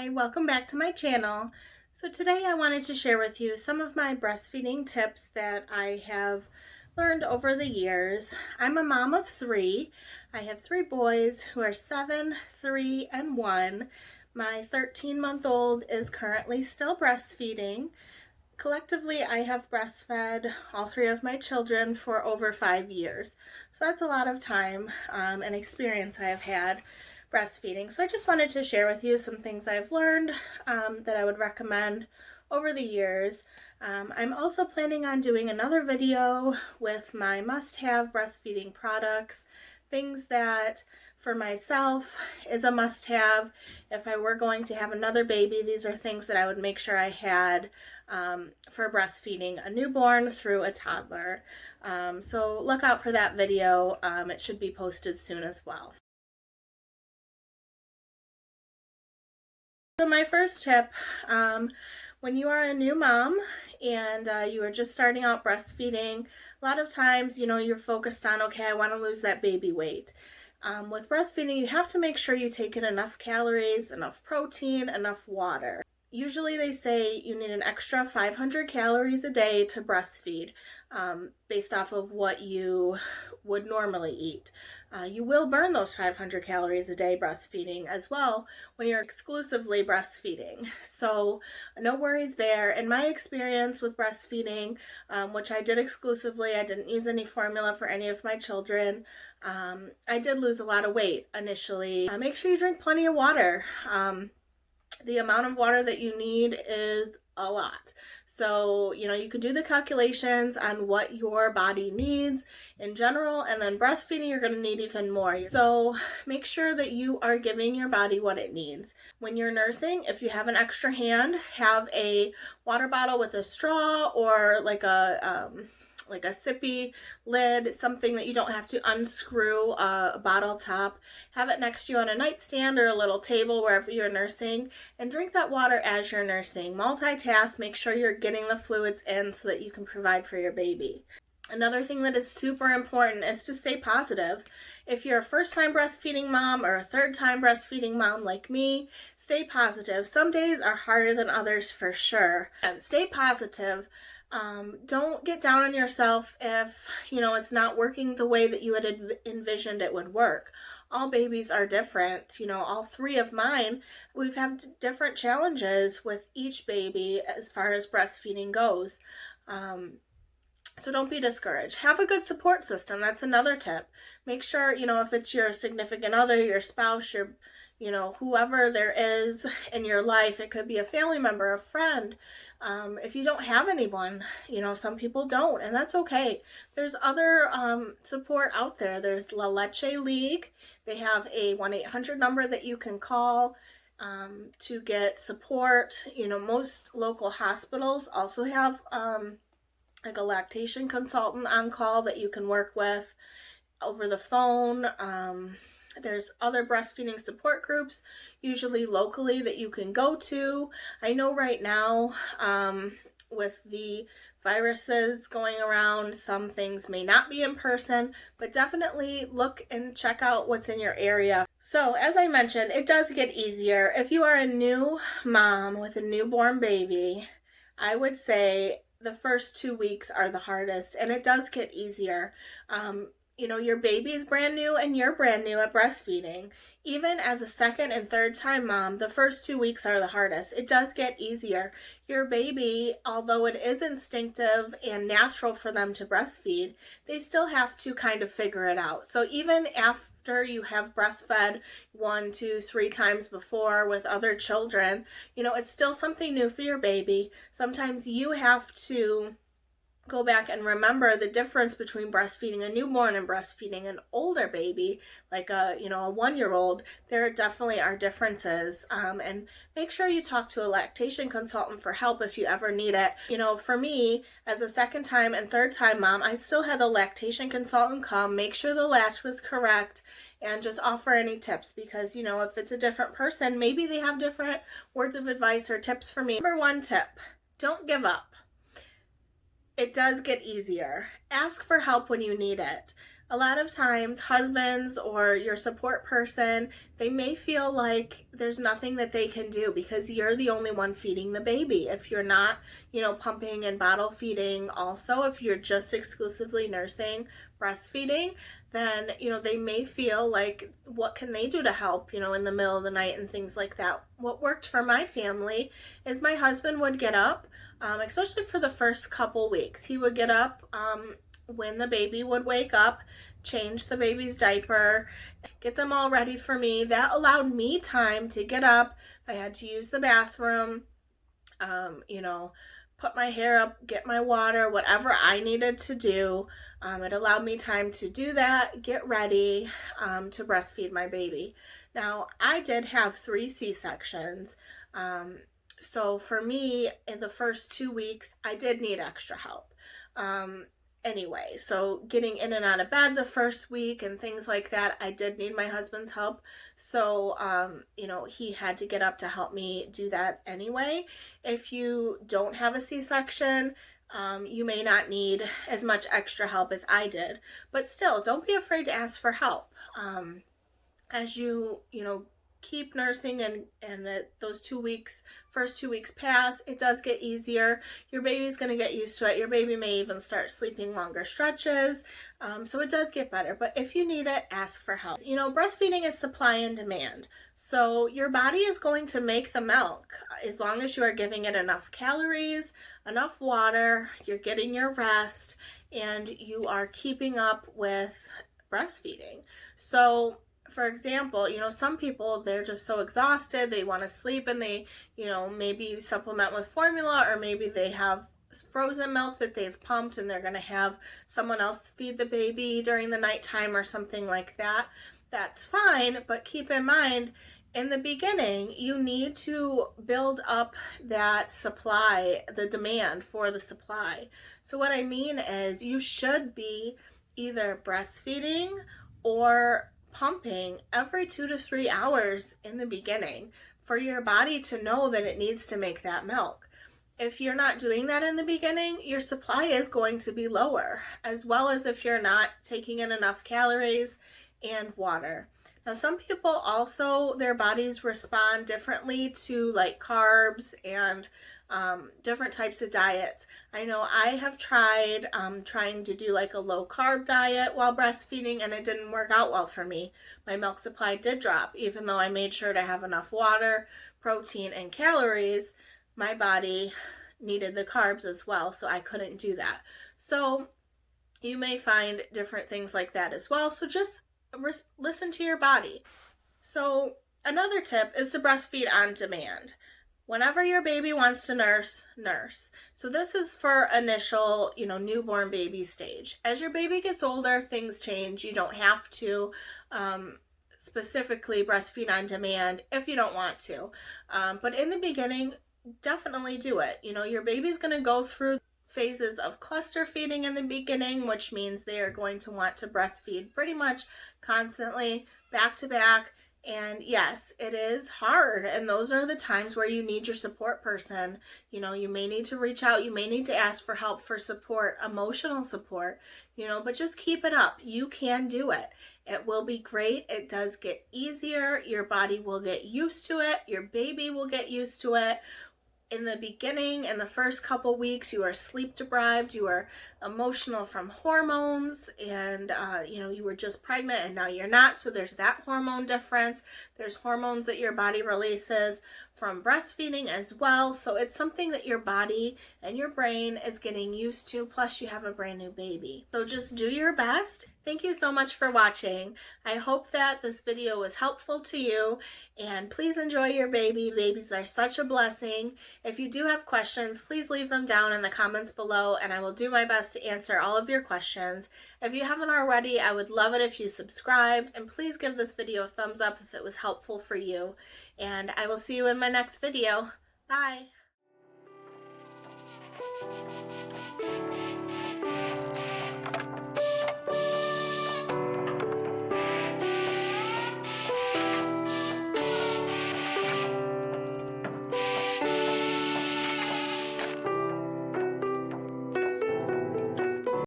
Hi, welcome back to my channel. So today I wanted to share with you some of my breastfeeding tips that I have learned over the years. I'm a mom of three. I have three boys who are 7, 3, and 1. My 13-month-old is currently still breastfeeding. Collectively, I have breastfed all three of my children for over 5 years. So that's a lot of time and experience I have had breastfeeding. So I just wanted to share with you some things I've learned that I would recommend over the years. I'm also planning on doing another video with my must-have breastfeeding products, things that for myself is a must-have. If I were going to have another baby, these are things that I would make sure I had for breastfeeding a newborn through a toddler. So look out for that video. It should be posted soon as well. So my first tip, when you are a new mom and you are just starting out breastfeeding, a lot of times, you're focused on, okay, I want to lose that baby weight. With breastfeeding, you have to make sure you take in enough calories, enough protein, enough water. Usually they say you need an extra 500 calories a day to breastfeed based off of what you would normally eat. You will burn those 500 calories a day breastfeeding as well when you're exclusively breastfeeding. So no worries there. In my experience with breastfeeding, which I did exclusively, I didn't use any formula for any of my children. I did lose a lot of weight initially. Make sure you drink plenty of water. The amount of water that you need is a lot. So, you can do the calculations on what your body needs in general, and then breastfeeding, you're going to need even more. So make sure that you are giving your body what it needs. When you're nursing, if you have an extra hand, have a water bottle with a straw or like a sippy lid, something that you don't have to unscrew a bottle top. Have it next to you on a nightstand or a little table wherever you're nursing, and drink that water as you're nursing. Multitask, make sure you're getting the fluids in so that you can provide for your baby. Another thing that is super important is to stay positive. If you're a first-time breastfeeding mom or a third-time breastfeeding mom like me, stay positive. Some days are harder than others for sure. And stay positive. Don't get down on yourself if, it's not working the way that you had envisioned it would work. All babies are different. All three of mine, we've had different challenges with each baby as far as breastfeeding goes. So don't be discouraged. Have a good support system. That's another tip. Make sure, if it's your significant other, your spouse, your whoever there is in your life, it could be a family member, a friend. If you don't have anyone, some people don't, and that's okay. There's other support out there. There's La Leche League. They have a 1-800 number that you can call to get support. Most local hospitals also have like a lactation consultant on call that you can work with over the phone. There's other breastfeeding support groups, usually locally, that you can go to. I know right now, with the viruses going around, some things may not be in person, but definitely look and check out what's in your area. So, as I mentioned, it does get easier. If you are a new mom with a newborn baby, I would say the first 2 weeks are the hardest, and it does get easier. Your baby is brand new and you're brand new at breastfeeding. Even as a second and third time mom, the first 2 weeks are the hardest. It does get easier. Your baby, although it is instinctive and natural for them to breastfeed, they still have to kind of figure it out. So even after you have breastfed 1, 2, 3 times before with other children, it's still something new for your baby. Sometimes you have to go back and remember the difference between breastfeeding a newborn and breastfeeding an older baby, like a 1-year-old. There definitely are differences, and make sure you talk to a lactation consultant for help if you ever need it. For me, as a second time and third time mom, I still had the lactation consultant come, make sure the latch was correct, and just offer any tips, because if it's a different person, maybe they have different words of advice or tips for me. Number 1 tip, don't give up. It does get easier. Ask for help when you need it. A lot of times husbands or your support person, they may feel like there's nothing that they can do because you're the only one feeding the baby. If you're not, pumping and bottle feeding, also if you're just exclusively nursing, breastfeeding, then they may feel like, what can they do to help, in the middle of the night and things like that. What worked for my family is my husband would get up, especially for the first couple weeks. He would get up when the baby would wake up, change the baby's diaper, get them all ready for me. That allowed me time to get up. I had to use the bathroom, put my hair up, get my water, whatever I needed to do. It allowed me time to do that, get ready to breastfeed my baby. Now, I did have 3 C-sections. So for me, in the first 2 weeks, I did need extra help. Anyway, so getting in and out of bed the first week and things like that, I did need my husband's help. So, he had to get up to help me do that anyway. If you don't have a C-section, you may not need as much extra help as I did. But still, don't be afraid to ask for help. As you keep nursing and those 2 weeks, first 2 weeks pass, it does get easier. Your baby's going to get used to it. Your baby may even start sleeping longer stretches. So it does get better. But if you need it, ask for help. Breastfeeding is supply and demand. So your body is going to make the milk as long as you are giving it enough calories, enough water, you're getting your rest, and you are keeping up with breastfeeding. So for example, some people, they're just so exhausted, they want to sleep, and they, maybe supplement with formula, or maybe they have frozen milk that they've pumped and they're going to have someone else feed the baby during the nighttime or something like that. That's fine, but keep in mind, in the beginning, you need to build up that supply, the demand for the supply. So what I mean is, you should be either breastfeeding or pumping every 2 to 3 hours in the beginning for your body to know that it needs to make that milk. If you're not doing that in the beginning, your supply is going to be lower, as well as if you're not taking in enough calories and water. Now, some people also, their bodies respond differently to like carbs and different types of diets. I know I have tried trying to do like a low carb diet while breastfeeding, and it didn't work out well for me. My milk supply did drop, even though I made sure to have enough water, protein, and calories. My body needed the carbs as well, so I couldn't do that. So you may find different things like that as well. So just listen to your body. So another tip is to breastfeed on demand. Whenever your baby wants to nurse, nurse. So this is for initial, newborn baby stage. As your baby gets older, things change. You don't have to specifically breastfeed on demand if you don't want to. But in the beginning, definitely do it. Your baby's going to go through phases of cluster feeding in the beginning, which means they are going to want to breastfeed pretty much constantly, back to back. And yes, it is hard, and those are the times where you need your support person. You may need to reach out, you may need to ask for help, for support, emotional support, but just keep it up. You can do it. It will be great. It does get easier. Your body will get used to it. Your baby will get used to it. In the beginning, in the first couple weeks, you are sleep deprived, you are emotional from hormones, and you were just pregnant and now you're not, so there's that hormone difference. There's hormones that your body releases from breastfeeding as well, so it's something that your body and your brain is getting used to, plus you have a brand new baby. So just do your best. Thank you so much for watching. I hope that this video was helpful to you, and please enjoy your baby. Babies are such a blessing. If you do have questions, please leave them down in the comments below, and I will do my best to answer all of your questions. If you haven't already, I would love it if you subscribed, and please give this video a thumbs up if it was helpful for you. And I will see you in my next video. Bye!